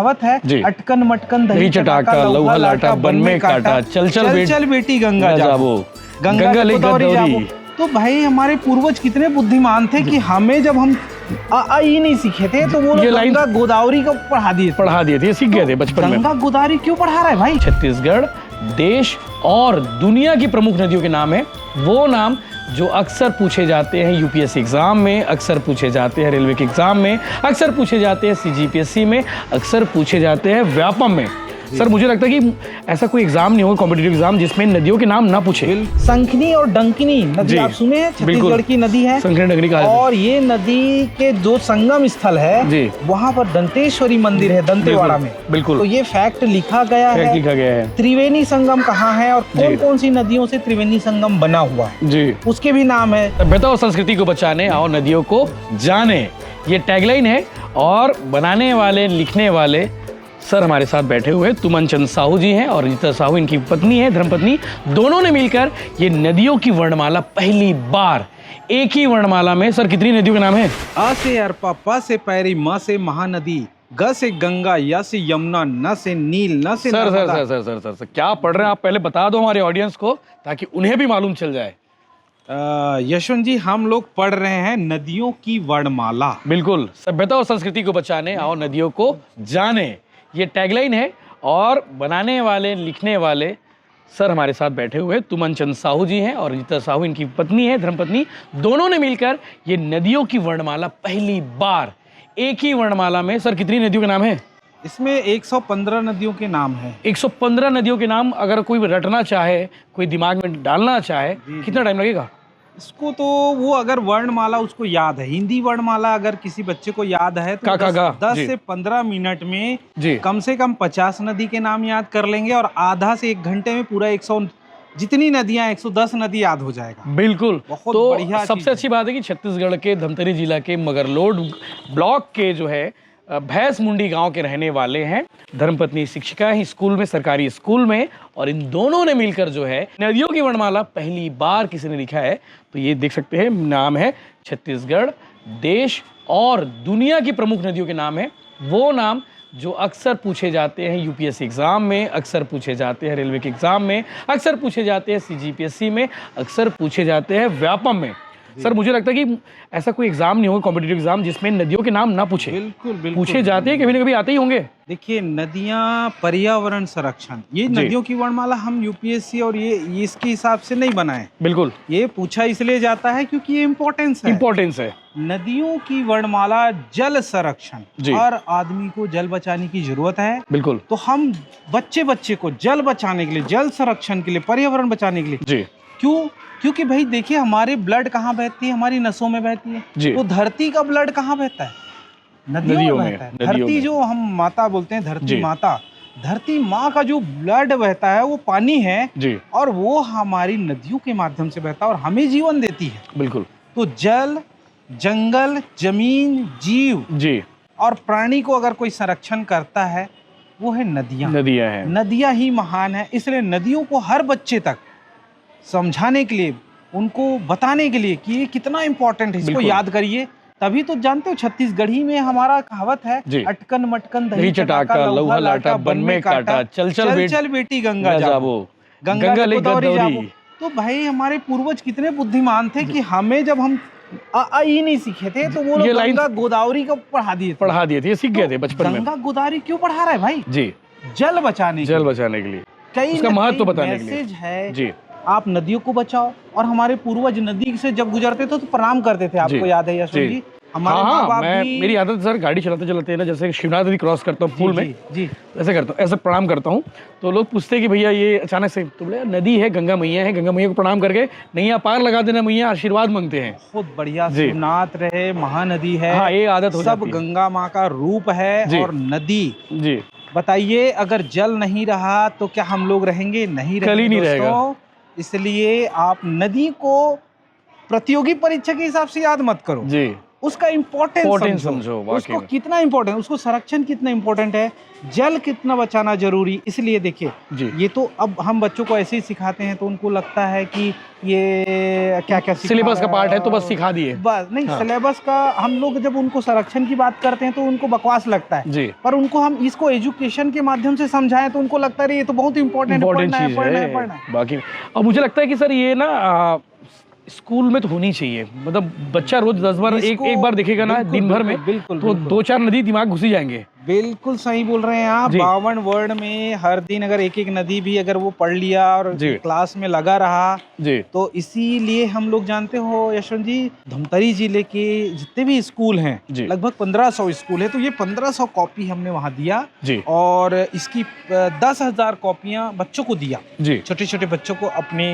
कहावत है, जी। अटकन मटकन दही चटाका लौहा लाटा बन में काटा, चल चल बेटी गंगा जाबो, गंगा ले गोदावरी जाबो। तो भाई हमारे पूर्वज कितने बुद्धिमान थे कि हमें जब हम आ ई नहीं सीखे थे तो वो लोग गंगा गोदावरी को पढ़ा दिए थे, सीख गए थे बचपन में। गंगा गोदावरी क्यों पढ़ा रहा है भाई? छत्तीसगढ़ देश और दुनिया की प्रमुख नदियों के नाम है, वो नाम जो अक्सर पूछे जाते हैं यूपीएससी एग्जाम में, अक्सर पूछे जाते हैं रेलवे के एग्जाम में, अक्सर पूछे जाते हैं सीजीपीएससी में, अक्सर पूछे जाते हैं व्यापम में। सर मुझे लगता है कि ऐसा कोई एग्जाम नहीं होगा कॉम्पिटिटिव एग्जाम जिसमें नदियों के नाम ना पूछे। संखनी और डंकिनी नदी आप सुने हैं? छत्तीसगढ़ की नदी है, संखनी डंकिनी कहा जाता है। और ये नदी के जो संगम स्थल है जी, वहाँ पर दंतेश्वरी मंदिर है दंतेवाड़ा में। बिल्कुल तो ये फैक्ट लिखा गया है। त्रिवेणी संगम कहाँ है और कौन कौन सी नदियों से त्रिवेणी संगम बना हुआ है जी, उसके भी नाम है। सभ्यता और संस्कृति को बचाने आओ नदियों को जाने, ये टैगलाइन है। और बनाने वाले लिखने वाले सर हमारे साथ बैठे हुए तुमन चंद साहू जी हैं और रीता साहू इनकी पत्नी है, धर्मपत्नी। दोनों ने मिलकर ये नदियों की वर्णमाला पहली बार एक ही वर्णमाला में। सर कितनी नदियों के नाम है? आ से अरपा, प से पैरी, म से महानदी, ग से गंगा, या से यमुना, न से नील, न से sir sir sir sir sir sir sir क्या पढ़ रहे हैं आप? पहले बता दो हमारे ऑडियंस को ताकि उन्हें भी मालूम चल जाए। यशवंत जी हम लोग पढ़ रहे हैं नदियों की वर्णमाला। बिल्कुल, सभ्यता और संस्कृति को बचाने आओ नदियों को जाने, ये टैगलाइन है। और बनाने वाले लिखने वाले सर हमारे साथ बैठे हुए तुमन चंद साहू जी हैं और रीता साहू इनकी पत्नी है, धर्मपत्नी। दोनों ने मिलकर ये नदियों की वर्णमाला पहली बार एक ही वर्णमाला में। सर कितनी नदियों के नाम है? इसमें 115 नदियों के नाम हैं। 115 नदियों के नाम अगर कोई रटना चाहे, कोई दिमाग में डालना चाहे, कितना टाइम लगेगा इसको? तो वो अगर वर्णमाला उसको याद है, हिंदी वर्णमाला अगर किसी बच्चे को याद है तो 10 से 15 मिनट में कम से कम 50 नदी के नाम याद कर लेंगे और आधा से 1 घंटे में पूरा 100 जितनी नदियां 110 नदी याद हो जाएगा। बिल्कुल, बहुत तो बढ़िया। सबसे अच्छी बात है कि छत्तीसगढ़ के धमतरी जिला के मगरलोड ब्लॉक के जो है भैंस मुंडी गांव के रहने वाले हैं। धर्मपत्नी शिक्षिका है स्कूल में, सरकारी स्कूल में, और इन दोनों ने मिलकर जो है नदियों की वर्णमाला पहली बार किसी ने लिखा है। तो ये देख सकते हैं, नाम है छत्तीसगढ़ देश और दुनिया की प्रमुख नदियों के नाम है, वो नाम जो अक्सर पूछे जाते हैं यूपीएससी एग्जाम में, अक्सर पूछे जाते हैं रेलवे के एग्जाम में, अक्सर पूछे जाते हैं सीजीपीएससी में, अक्सर पूछे जाते हैं व्यापम में। सर मुझे लगता है कि ऐसा कोई एग्जाम नहीं होगा कॉम्पिटिटिव एग्जाम जिसमें नदियों के नाम ना पूछे। बिल्कुल पूछे जाते हैं, कभी ना कभी आते ही होंगे। देखिए नदियां, पर्यावरण संरक्षण, ये नदियों की वर्णमाला हम यूपीएससी और ये इसके हिसाब से नहीं बनाए। बिल्कुल, ये पूछा इसलिए जाता है क्योंकि ये इम्पोर्टेंस है। नदियों की वर्णमाला जल संरक्षण, हर आदमी को जल बचाने की जरूरत है। बिल्कुल, तो हम बच्चे को जल बचाने के लिए, जल संरक्षण के लिए, पर्यावरण बचाने के लिए क्यों? क्योंकि भाई देखिए हमारी ब्लड कहाँ बहती है? हमारी नसों में बहती है। तो धरती का ब्लड कहाँ बहता है? नदियों में बहता है। धरती जो हम माता बोलते हैं, धरती माता, धरती माँ का जो ब्लड बहता है वो पानी है और वो हमारी नदियों के माध्यम से बहता है और हमें जीवन देती है। बिल्कुल, तो जल, जंगल, जमीन, जीव और प्राणी को अगर कोई संरक्षण करता है वो है नदियाँ हैं। नदियाँ ही महान है। इसलिए नदियों को हर बच्चे तक समझाने के लिए, उनको बताने के लिए कि ये कितना इम्पोर्टेंट है, इसको याद करिए। तभी तो जानते हो छत्तीसगढ़ी में हमारा कहावत है, अटकन मटकन दही चटाका लौहा लाटा बन में काटा, चल चल बेटी गंगा जाबो, गंगा ले गोदावरी जाबो। तो भाई हमारे पूर्वज कितने बुद्धिमान थे कि हमें जब हम आ ई नहीं सीखे थे तो वो लोग गंगा गोदावरी को पढ़ा दिए थे, सीख गए थे बचपन में। गंगा गोदावरी क्यों पढ़ा रहा है भाई? जल बचाने के लिए, कई उसका महत्व बताने के लिए मैसेज है। आप नदियों को बचाओ। और हमारे पूर्वज नदी से जब गुजरते थे तो प्रणाम करते थे, आपको याद है यशवंत जी? हमारे माँ बाप भी, मेरी आदत सर गाड़ी चलाते चलाते ना, जैसे शिवनाथ नदी क्रॉस करता हूँ पुल में, ऐसे करता हूँ, ऐसे प्रणाम करता हूँ। तो लोग पूछते हैं कि भैया ये अचानक से, तो बोले नदी है, गंगा मैया है, गंगा मैया को प्रणाम करके नैया पार लगा देना, मैया आशीर्वाद मांगते हैं। बहुत बढ़िया, शिवनाथ रहे, महानदी है, ये आदत हो सब गंगा माँ का रूप है। और नदी, बताइए अगर जल नहीं रहा तो क्या हम लोग रहेंगे? नहीं रहेगा। इसलिए आप नदी को प्रतियोगी परीक्षा के हिसाब से याद मत करो, उसका इम्पोर्टेंस समझो, वाकई उसको में। कितना इम्पोर्टेंट, उसको संरक्षण कितना इम्पोर्टेंट है, जल कितना बचाना जरूरी। इसलिए देखिए जी। ये तो अब हम बच्चों को ऐसे ही सिखाते हैं तो उनको लगता है कि ये क्या क्या सिलेबस का पार्ट है तो बस सिखा दिए। बस नहीं, हाँ। सिलेबस का हम लोग जब उनको संरक्षण की बात करते हैं तो उनको बकवास लगता है जी। पर उनको हम इसको एजुकेशन के माध्यम से समझाएं तो उनको लगता है ये तो बहुत इंपॉर्टेंट चीज है बाकी। और मुझे लगता है कि सर ये ना स्कूल में तो होनी चाहिए, मतलब बच्चा रोज 10 बार एक बार देखेगा ना दिन भर में, बिल्कुल तो 2-4 नदी दिमाग घुसी जाएंगे। बिल्कुल सही बोल रहे हैं आप। 52 वर्ड में हर दिन अगर एक एक नदी भी अगर वो पढ़ लिया और क्लास में लगा रहा जी, तो इसीलिए हम लोग जानते हो यशवंत जी, धमतरी जिले के जितने भी स्कूल हैं लगभग 1500 स्कूल है, तो ये 1500 कॉपी हमने वहाँ दिया जी। और इसकी 10,000 कॉपियाँ बच्चों को दिया। छोटे छोटे बच्चों को अपने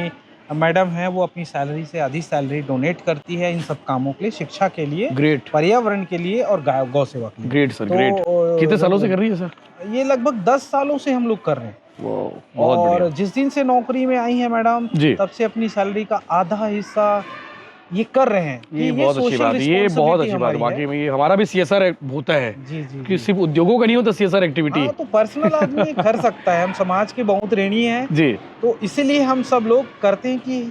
मैडम है वो अपनी सैलरी से आधी सैलरी डोनेट करती है इन सब कामों के लिए, शिक्षा के लिए, ग्रेट, पर्यावरण के लिए और गौ सेवा के लिए। Great sir, great. कितने सालों से कर रही है सर? ये लगभग 10 सालों से हम लोग कर रहे हैं। बहुत और बढ़िया। जिस दिन से नौकरी में आई है मैडम तब से अपनी सैलरी का आधा हिस्सा ये कर रहे हैं। ये बहुत अच्छी बात है, ये बहुत अच्छी बात है वाकई में। ये हमारा भी CSR होता है कि सिर्फ उद्योगों का नहीं होता CSR एक्टिविटी। तो पर्सनल आदमी कर सकता है, हम समाज के बहुत ऋणी हैं जी, तो इसीलिए हम सब लोग करते हैं कि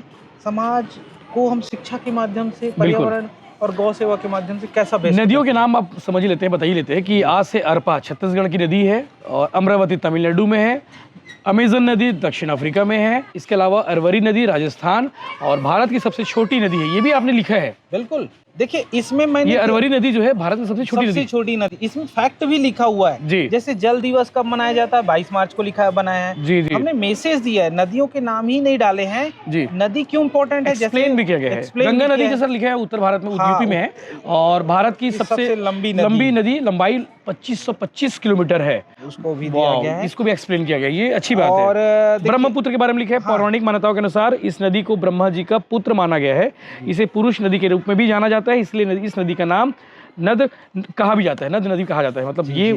समाज को हम शिक्षा के माध्यम से, पर्यावरण और गौ सेवा के माध्यम से कैसा बेस्ट। नदियों के नाम आप समझ ही लेते हैं, बता ही लेते हैं कि आज से अरपा छत्तीसगढ़ की नदी है और अमरावती तमिलनाडु में है, अमेजन नदी दक्षिण अफ्रीका में है, इसके अलावा अरवरी नदी राजस्थान और भारत की सबसे छोटी नदी है, ये भी आपने लिखा है। बिल्कुल, देखिए इसमें मैंने ये अरवरी नदी जो है भारत में सबसे छोटी नदी, इसमें फैक्ट भी लिखा हुआ है जी। जैसे जल दिवस कब मनाया जाता है, 22 मार्च को लिखा बनाया है जी जी। हमने मैसेज दिया है, नदियों के नाम ही नहीं डाले हैं जी। नदी क्यों इंपॉर्टेंट है एक्सप्लेन भी किया गया है। गंगा नदी जैसा लिखा है उत्तर भारत में, यूपी में है और भारत की सबसे लंबी नदी, लंबाई 2525 किलोमीटर है, उसको भी दिया गया है, इसको भी एक्सप्लेन किया गया। ये अच्छी बात है। और ब्रह्मपुत्र के बारे में लिखा है, पौराणिक मान्यताओं के अनुसार इस नदी को ब्रह्मा जी का पुत्र माना गया है, इसे पुरुष नदी के रूप में भी जाना जाता है, इसलिए इस नदी का नाम नद कहा भी जाता है, नद नदी कहा जाता है, मतलब ये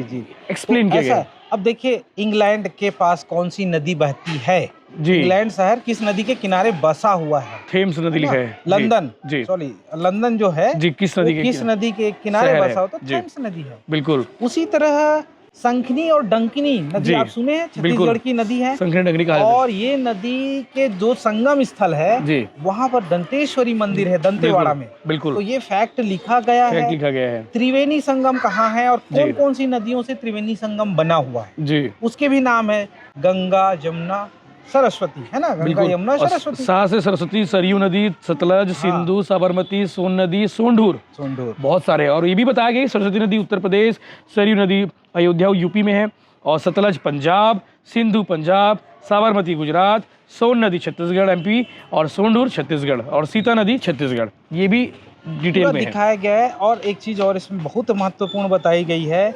एक्सप्लेन किया गया है। अब देखिए इंग्लैंड के पास कौन सी नदी बहती है जी, इंग्लैंड शहर किस नदी के किनारे बसा हुआ है? थेम्स नदी लिखा है। लंदन जी, सॉरी लंदन जो है जी, किस नदी के किनारे बसा हो? तो थेम्स नदी है। बिल्कुल। उसी तरह संखनी और डंकिनी नदी आप सुने हैं, छत्तीसगढ़ की नदी है, संखनी डंकिनी कहा और ये नदी के जो संगम स्थल है वहाँ पर दंतेश्वरी मंदिर है दंतेवाड़ा में। बिल्कुल। तो ये फैक्ट लिखा गया है। त्रिवेणी संगम कहाँ है और कौन कौन सी नदियों से त्रिवेणी संगम बना हुआ है जी, उसके भी नाम है गंगा, जमुना, सरस्वती, है ना, गंगा यमुना सरस्वती, से सरस्वती, सरयू नदी, सतलज, सिंधु, साबरमती, सोन नदी, सोंढूर, बहुत सारे। और ये भी बताया गया सरस्वती नदी उत्तर प्रदेश, सरयू नदी अयोध्या यूपी में है, और सतलज पंजाब, सिंधु पंजाब, साबरमती गुजरात, सोन नदी छत्तीसगढ़ MP और सोंढूर छत्तीसगढ़, और सीता नदी छत्तीसगढ़, ये भी डिटेल में दिखाया गया है। और एक चीज और इसमें बहुत महत्वपूर्ण बताई गई है,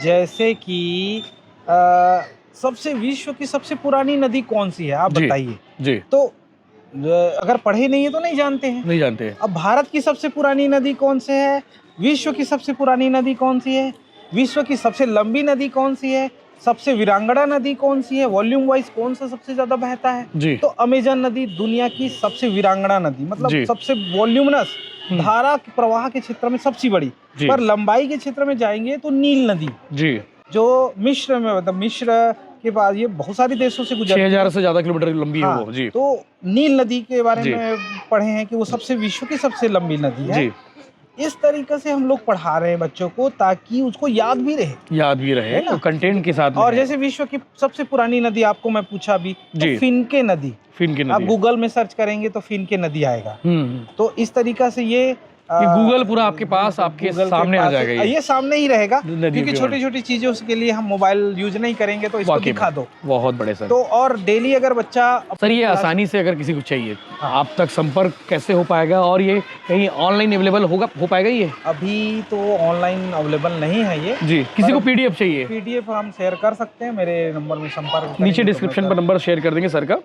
जैसे कि सबसे विश्व की सबसे पुरानी नदी कौन सी है आप बताइए जी। तो अगर पढ़े नहीं है तो नहीं जानते। अब भारत की सबसे पुरानी नदी कौन सी है, विश्व की सबसे पुरानी नदी कौन सी है, विश्व की सबसे लंबी नदी कौन सी है, सबसे वीरांगना नदी कौन सी है, वॉल्यूम वाइज कौन सा सबसे ज्यादा बहता है जी। तो अमेजन नदी दुनिया की सबसे वीरांगना नदी, मतलब सबसे वॉल्यूमनस, धारा के प्रवाह के क्षेत्र में सबसे बड़ी, पर लंबाई के क्षेत्र में जाएंगे तो नील नदी जी, जो मिस्र में, मतलब मिस्र के बाद ये बहुत सारे देशों से गुजरती है, 6000 से ज्यादा किलोमीटर लंबी है वो जी। तो नील नदी के बारे में पढ़े हैं कि वो सबसे विश्व की सबसे लंबी नदी है जी। इस तरीके से हम लोग पढ़ा रहे हैं बच्चों को ताकि उसको याद भी रहे तो कंटेंट के साथ। और जैसे विश्व की सबसे पुरानी नदी आपको मैं पूछा भी, तो फिनके नदी आप गूगल में सर्च करेंगे तो फिनके नदी आएगा। तो इस तरीका से ये गूगल पूरा आपके पास, आपके सामने आ जाएगा, ये सामने ही रहेगा, क्योंकि छोटी छोटी चीजों के लिए हम मोबाइल यूज नहीं करेंगे, तो इसको दिखा दो। बहुत बड़े सर। तो और डेली अगर बच्चा सर ये आसानी से अगर किसी को चाहिए आप तक संपर्क कैसे हो पाएगा, और ये कहीं ऑनलाइन अवेलेबल हो पाएगा? ये अभी तो ऑनलाइन अवेलेबल नहीं है ये जी। किसी को PDF चाहिए, PDF हम शेयर कर सकते हैं, मेरे नंबर में संपर्क, नीचे डिस्क्रिप्शन पर नंबर शेयर कर देंगे सर का।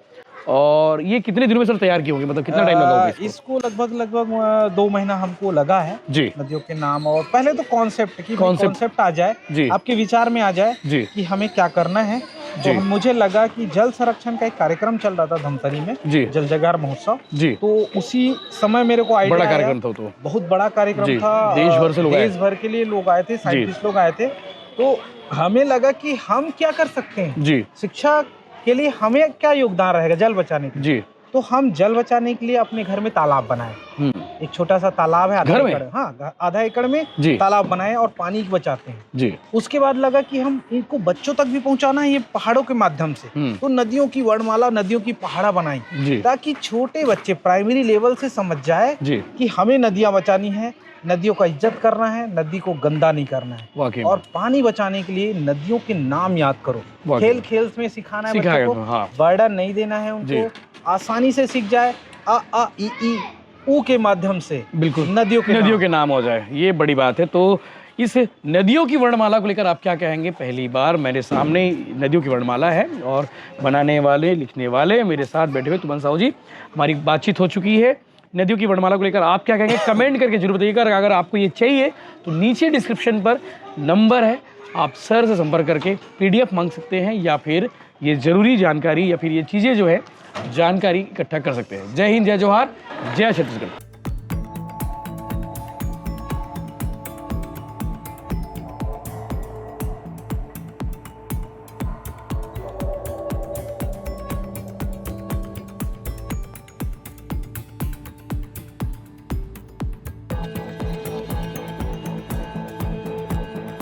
और ये कितने दिनों में सर तैयार किए होंगे, मतलब कितना टाइम लगा होगा इसको? लगभग 2 महीना हमको लगा है जी। नदियों के नाम, और पहले तो कॉन्सेप्ट आ जाए जी, आपके विचार में आ जाए जी कि हमें क्या करना है, तो मुझे लगा कि जल संरक्षण का एक कार्यक्रम चल रहा था धमतरी में, जल जगार महोत्सव जी, तो उसी समय मेरे को आइडिया, बड़ा कार्यक्रम था, तो बहुत बड़ा कार्यक्रम था, देश भर से लोग, देश भर के लिए लोग आए थे, साइंटिस्ट लोग आए थे। तो हमें लगा कि हम क्या कर सकते हैं जी, शिक्षा के लिए हमें क्या योगदान रहेगा जल बचाने के लिए। तो हम जल बचाने के लिए अपने घर में तालाब बनाए, एक छोटा सा तालाब है आधा एकड़, हाँ आधा एकड़ में तालाब बनाए और पानी बचाते हैं जी। उसके बाद लगा कि हम इनको बच्चों तक भी पहुंचाना है ये पहाड़ों के माध्यम से, तो नदियों की वर्णमाला, नदियों की पहाड़ा बनाई ताकि छोटे बच्चे प्राइमरी लेवल से समझ जाए कि हमें नदियां बचानी है, नदियों का इज्जत करना है, नदी को गंदा नहीं करना है, और पानी बचाने के लिए नदियों के नाम याद करो, खेल खेल में सिखाना है बच्चों को, बर्डन नहीं देना है उनको, आसानी से सीख जाए, अ आ इ ई ऊ के माध्यम से बिल्कुल नदियों के नाम हो जाए, ये बड़ी बात है। तो इस नदियों की वर्णमाला को लेकर आप क्या कहेंगे? पहली बार मेरे सामने नदियों की वर्णमाला है और बनाने वाले, लिखने वाले मेरे साथ बैठे हुए तुमन साहू जी, हमारी बातचीत हो चुकी है। नदियों की वर्णमाला को लेकर आप क्या कहेंगे? कमेंट करके जरूर बताइएगा। अगर आपको ये चाहिए तो नीचे डिस्क्रिप्शन पर नंबर है, आप सर से संपर्क करके PDF मांग सकते हैं, या फिर ये ज़रूरी जानकारी या फिर ये चीज़ें जो है जानकारी इकट्ठा कर सकते हैं। जय हिंद, जय जोहार, जय छत्तीसगढ़।